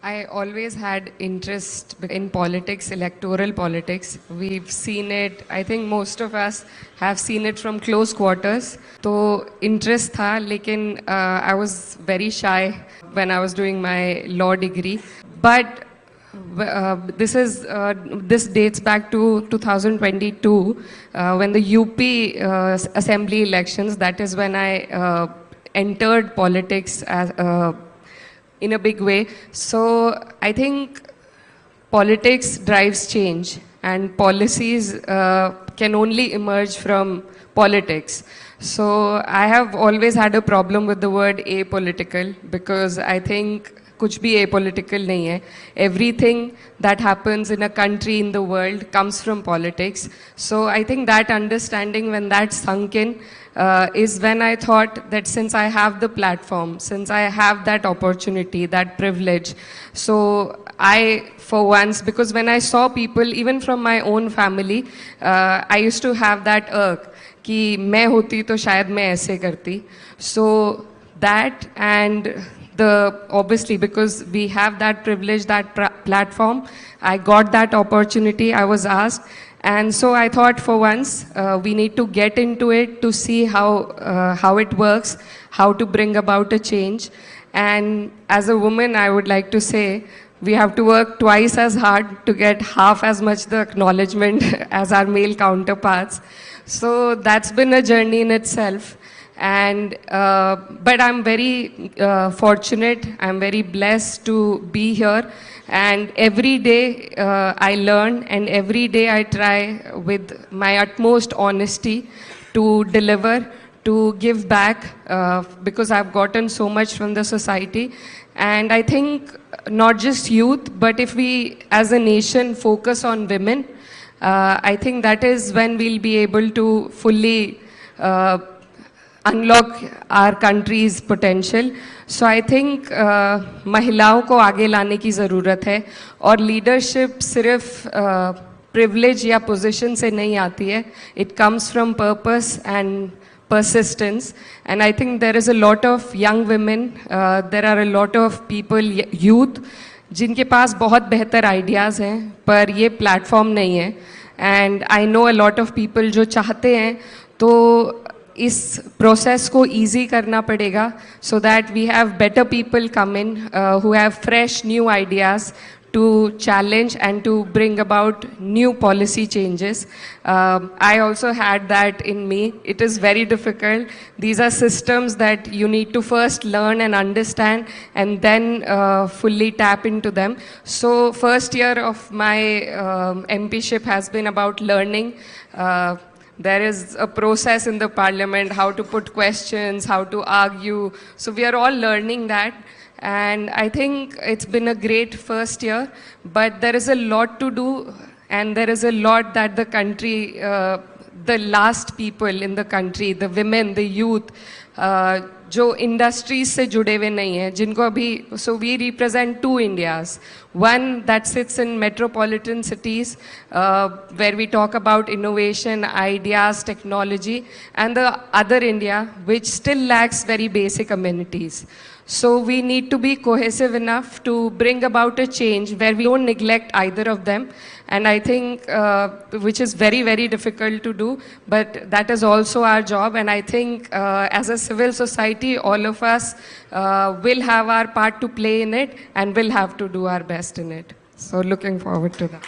I always had interest in politics, electoral politics. We've seen it, I think most of us have seen it from close quarters. तो interest था, लेकिन I was very shy when I was doing my law degree. But this dates back to 2022 when the UP assembly elections. That is when I entered politics as in a big way. So I think politics drives change, and policies can only emerge from politics. So I have always had a problem with the word apolitical, because I think कुछ भी apolitical नहीं है. Everything that happens in a country, in the world, comes from politics. So I think that understanding, when that sunk in, is when I thought that since I have the platform, since I have that opportunity, that privilege, so I, for once, because when I saw people, even from my own family, I used to have that irk कि मैं होती तो शायद मैं ऐसे करती. So that, and obviously because we have that privilege, that platform, I got that opportunity, I was asked. And so I thought, for once, we need to get into it to see how it works, how to bring about a change. And as a woman, I would like to say, we have to work twice as hard to get half as much the acknowledgement as our male counterparts. So that's been a journey in itself. And but I'm very fortunate, I'm very blessed to be here, and every day I learn, and every day I try with my utmost honesty to deliver, to give back, because I've gotten so much from the society. And I think not just youth, but if we as a nation focus on women, I think that is when we'll be able to fully unlock our country's potential. So I think महिलाओं को आगे लाने की ज़रूरत है, और leadership सिर्फ privilege या position से नहीं आती है. It comes from purpose and persistence. And I think there is a lot of young women, there are a lot of people, youth, जिनके पास बहुत बेहतर ideas हैं, पर ये platform नहीं है. And I know a lot of people जो चाहते हैं, तो इस प्रोसेस को ईजी करना पड़ेगा, so that we have better people come in who have fresh new ideas to challenge and to bring about new policy changes. I also had that in me. It is very difficult. These are systems that you need to first learn and understand, and then fully tap into them. So first year of my MPship has been about learning. There is a process in the parliament, how to put questions, how to argue. So we are all learning that. And I think it's been a great first year, but there is a lot to do, and there is a lot that the country, the last people in the country, the women, the youth, जो industries से जुड़े हुए नहीं हैं, जिनको अभी, so we represent two Indias. One that sits in metropolitan cities, where we talk about innovation, ideas, technology, and the other India, which still lacks very basic amenities. So we need to be cohesive enough to bring about a change where we don't neglect either of them. And I think, which is very, very difficult to do, but that is also our job. And I think as a civil society, all of us will have our part to play in it, and will have to do our best in it. So looking forward to that.